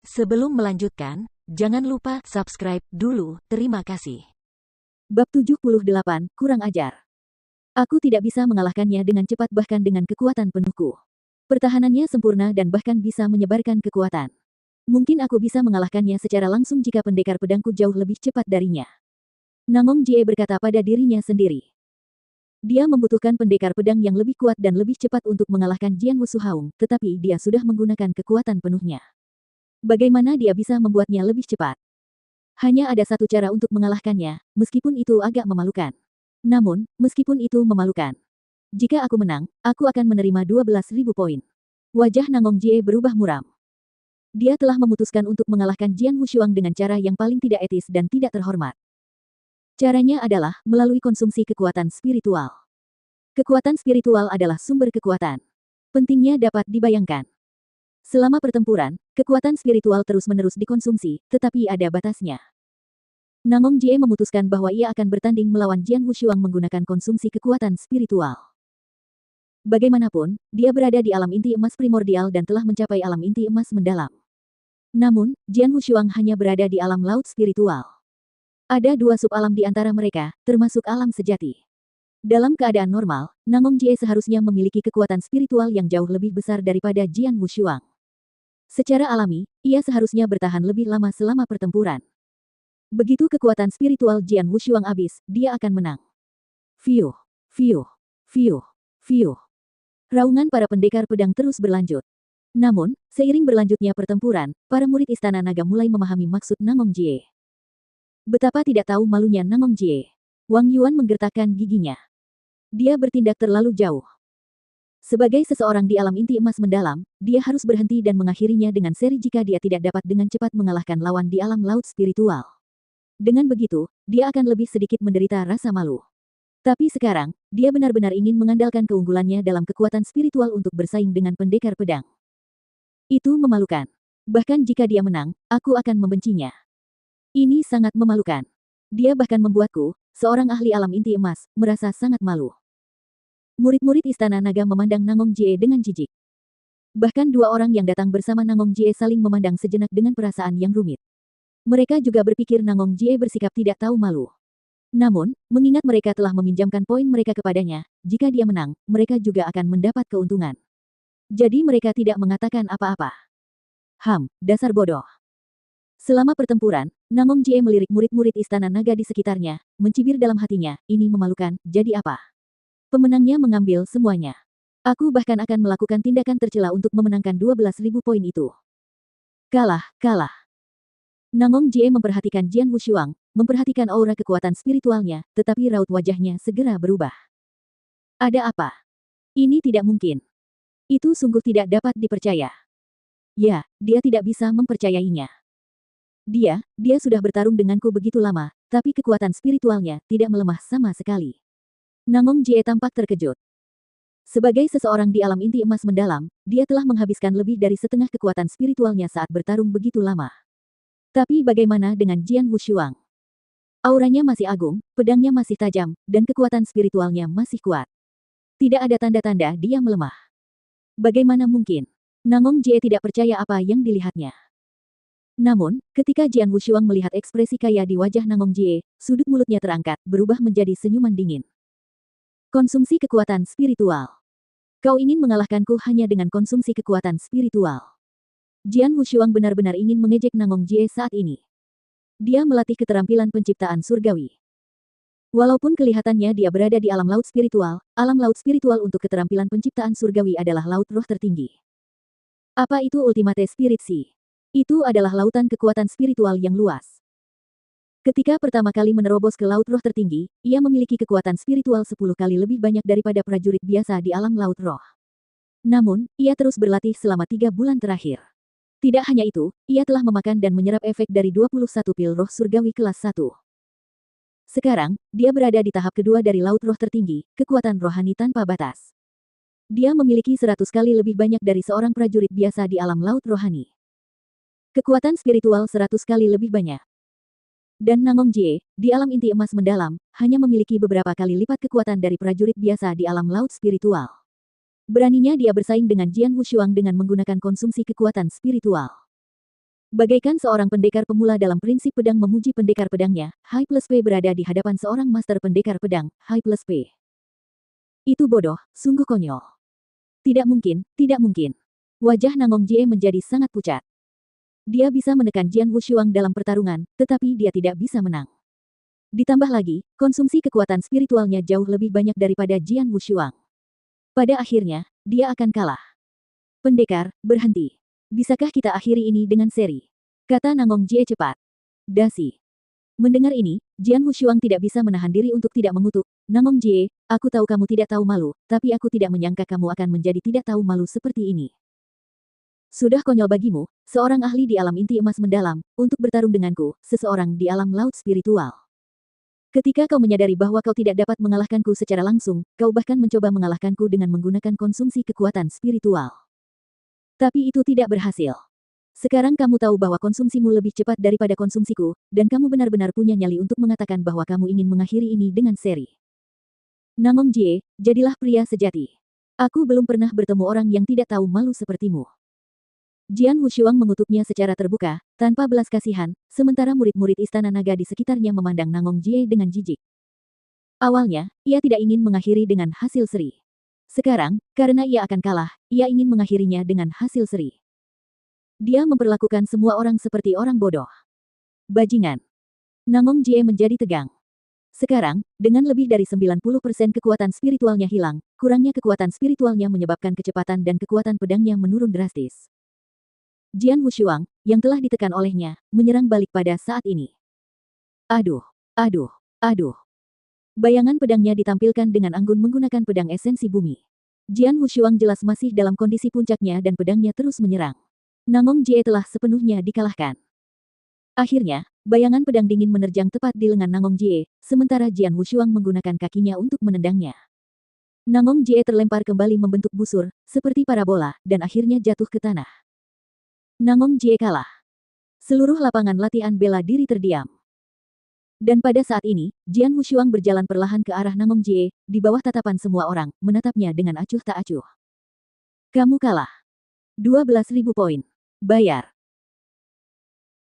Sebelum melanjutkan, jangan lupa subscribe dulu, terima kasih. Bab 78, kurang ajar. Aku tidak bisa mengalahkannya dengan cepat bahkan dengan kekuatan penuhku. Pertahanannya sempurna dan bahkan bisa menyebarkan kekuatan. Mungkin aku bisa mengalahkannya secara langsung jika pendekar pedangku jauh lebih cepat darinya. Nangong Jie berkata pada dirinya sendiri. Dia membutuhkan pendekar pedang yang lebih kuat dan lebih cepat untuk mengalahkan Jian Wusuhaung, tetapi dia sudah menggunakan kekuatan penuhnya. Bagaimana dia bisa membuatnya lebih cepat? Hanya ada satu cara untuk mengalahkannya, meskipun itu agak memalukan. Namun, meskipun itu memalukan, jika aku menang, aku akan menerima 12.000 poin. Wajah Nangong Jie berubah muram. Dia telah memutuskan untuk mengalahkan Jian Wushuang dengan cara yang paling tidak etis dan tidak terhormat. Caranya adalah melalui konsumsi kekuatan spiritual. Kekuatan spiritual adalah sumber kekuatan. Pentingnya dapat dibayangkan. Selama pertempuran, kekuatan spiritual terus-menerus dikonsumsi, tetapi ada batasnya. Nangong Jie memutuskan bahwa ia akan bertanding melawan Jian Wushuang menggunakan konsumsi kekuatan spiritual. Bagaimanapun, dia berada di alam inti emas primordial dan telah mencapai alam inti emas mendalam. Namun, Jian Wushuang hanya berada di alam laut spiritual. Ada dua subalam di antara mereka, termasuk alam sejati. Dalam keadaan normal, Nangong Jie seharusnya memiliki kekuatan spiritual yang jauh lebih besar daripada Jian Wushuang. Secara alami, ia seharusnya bertahan lebih lama selama pertempuran. Begitu kekuatan spiritual Jian Wushuang habis, dia akan menang. Fiuh, fiuh, fiuh, fiuh. Raungan para pendekar pedang terus berlanjut. Namun, seiring berlanjutnya pertempuran, para murid Istana Naga mulai memahami maksud Nangong Jie. Betapa tidak tahu malunya Nangong Jie. Wang Yuan menggertakkan giginya. Dia bertindak terlalu jauh. Sebagai seseorang di alam inti emas mendalam, dia harus berhenti dan mengakhirinya dengan seri jika dia tidak dapat dengan cepat mengalahkan lawan di alam laut spiritual. Dengan begitu, dia akan lebih sedikit menderita rasa malu. Tapi sekarang, dia benar-benar ingin mengandalkan keunggulannya dalam kekuatan spiritual untuk bersaing dengan pendekar pedang. Itu memalukan. Bahkan jika dia menang, aku akan membencinya. Ini sangat memalukan. Dia bahkan membuatku, seorang ahli alam inti emas, merasa sangat malu. Murid-murid Istana Naga memandang Nangong Jie dengan jijik. Bahkan dua orang yang datang bersama Nangong Jie saling memandang sejenak dengan perasaan yang rumit. Mereka juga berpikir Nangong Jie bersikap tidak tahu malu. Namun, mengingat mereka telah meminjamkan poin mereka kepadanya, jika dia menang, mereka juga akan mendapat keuntungan. Jadi mereka tidak mengatakan apa-apa. Dasar bodoh. Selama pertempuran, Nangong Jie melirik murid-murid Istana Naga di sekitarnya, mencibir dalam hatinya, ini memalukan, jadi apa? Pemenangnya mengambil semuanya. Aku bahkan akan melakukan tindakan tercela untuk memenangkan 12.000 poin itu. Kalah. Nangong Jie memperhatikan Jian Wushuang, memperhatikan aura kekuatan spiritualnya, tetapi raut wajahnya segera berubah. Ada apa? Ini tidak mungkin. Itu sungguh tidak dapat dipercaya. Ya, dia tidak bisa mempercayainya. Dia sudah bertarung denganku begitu lama, tapi kekuatan spiritualnya tidak melemah sama sekali. Nangong Jie tampak terkejut. Sebagai seseorang di alam inti emas mendalam, dia telah menghabiskan lebih dari setengah kekuatan spiritualnya saat bertarung begitu lama. Tapi bagaimana dengan Jian Wushuang? Auranya masih agung, pedangnya masih tajam, dan kekuatan spiritualnya masih kuat. Tidak ada tanda-tanda dia melemah. Bagaimana mungkin? Nangong Jie tidak percaya apa yang dilihatnya. Namun, ketika Jian Wushuang melihat ekspresi kaya di wajah Nangong Jie, sudut mulutnya terangkat, berubah menjadi senyuman dingin. Konsumsi kekuatan spiritual. Kau ingin mengalahkanku hanya dengan konsumsi kekuatan spiritual. Jian Wushuang benar-benar ingin mengejek Nangong Jie saat ini. Dia melatih keterampilan penciptaan surgawi. Walaupun kelihatannya dia berada di alam laut spiritual untuk keterampilan penciptaan surgawi adalah laut roh tertinggi. Apa itu Ultimate Spirit Sea? Itu adalah lautan kekuatan spiritual yang luas. Ketika pertama kali menerobos ke laut roh tertinggi, ia memiliki kekuatan spiritual 10 kali lebih banyak daripada prajurit biasa di alam laut roh. Namun, ia terus berlatih selama 3 bulan terakhir. Tidak hanya itu, ia telah memakan dan menyerap efek dari 21 pil roh surgawi kelas 1. Sekarang, dia berada di tahap kedua dari laut roh tertinggi, kekuatan rohani tanpa batas. Dia memiliki 100 kali lebih banyak dari seorang prajurit biasa di alam laut rohani. Kekuatan spiritual 100 kali lebih banyak. Dan Nangong Jie, di alam inti emas mendalam, hanya memiliki beberapa kali lipat kekuatan dari prajurit biasa di alam laut spiritual. Beraninya dia bersaing dengan Jian Wushuang dengan menggunakan konsumsi kekuatan spiritual. Bagaikan seorang pendekar pemula dalam prinsip pedang memuji pendekar pedangnya, High Plus P berada di hadapan seorang master pendekar pedang, High Plus P. Itu bodoh, sungguh konyol. Tidak mungkin, tidak mungkin. Wajah Nangong Jie menjadi sangat pucat. Dia bisa menekan Jian Wushuang dalam pertarungan, tetapi dia tidak bisa menang. Ditambah lagi, konsumsi kekuatan spiritualnya jauh lebih banyak daripada Jian Wushuang. Pada akhirnya, dia akan kalah. Pendekar, berhenti. Bisakah kita akhiri ini dengan seri? Kata Nangong Jie cepat. Dasi. Mendengar ini, Jian Wushuang tidak bisa menahan diri untuk tidak mengutuk. Nangong Jie, aku tahu kamu tidak tahu malu, tapi aku tidak menyangka kamu akan menjadi tidak tahu malu seperti ini. Sudah konyol bagimu, seorang ahli di alam inti emas mendalam, untuk bertarung denganku, seseorang di alam laut spiritual. Ketika kau menyadari bahwa kau tidak dapat mengalahkanku secara langsung, kau bahkan mencoba mengalahkanku dengan menggunakan konsumsi kekuatan spiritual. Tapi itu tidak berhasil. Sekarang kamu tahu bahwa konsumsimu lebih cepat daripada konsumsiku, dan kamu benar-benar punya nyali untuk mengatakan bahwa kamu ingin mengakhiri ini dengan seri. Nangong Jie, jadilah pria sejati. Aku belum pernah bertemu orang yang tidak tahu malu sepertimu. Jian Wushuang mengutuknya secara terbuka, tanpa belas kasihan, sementara murid-murid istana naga di sekitarnya memandang Nangong Jie dengan jijik. Awalnya, ia tidak ingin mengakhiri dengan hasil seri. Sekarang, karena ia akan kalah, ia ingin mengakhirinya dengan hasil seri. Dia memperlakukan semua orang seperti orang bodoh. Bajingan. Nangong Jie menjadi tegang. Sekarang, dengan lebih dari 90% kekuatan spiritualnya hilang, kurangnya kekuatan spiritualnya menyebabkan kecepatan dan kekuatan pedangnya menurun drastis. Jian Wushuang, yang telah ditekan olehnya, menyerang balik pada saat ini. Aduh, aduh, aduh. Bayangan pedangnya ditampilkan dengan anggun menggunakan pedang esensi bumi. Jian Wushuang jelas masih dalam kondisi puncaknya dan pedangnya terus menyerang. Nangong Jie telah sepenuhnya dikalahkan. Akhirnya, bayangan pedang dingin menerjang tepat di lengan Nangong Jie, sementara Jian Wushuang menggunakan kakinya untuk menendangnya. Nangong Jie terlempar kembali membentuk busur, seperti parabola, dan akhirnya jatuh ke tanah. Nangong Jie kalah. Seluruh lapangan latihan bela diri terdiam. Dan pada saat ini, Jian Wushuang berjalan perlahan ke arah Nangong Jie, di bawah tatapan semua orang, menatapnya dengan acuh tak acuh. Kamu kalah. 12.000 poin. Bayar.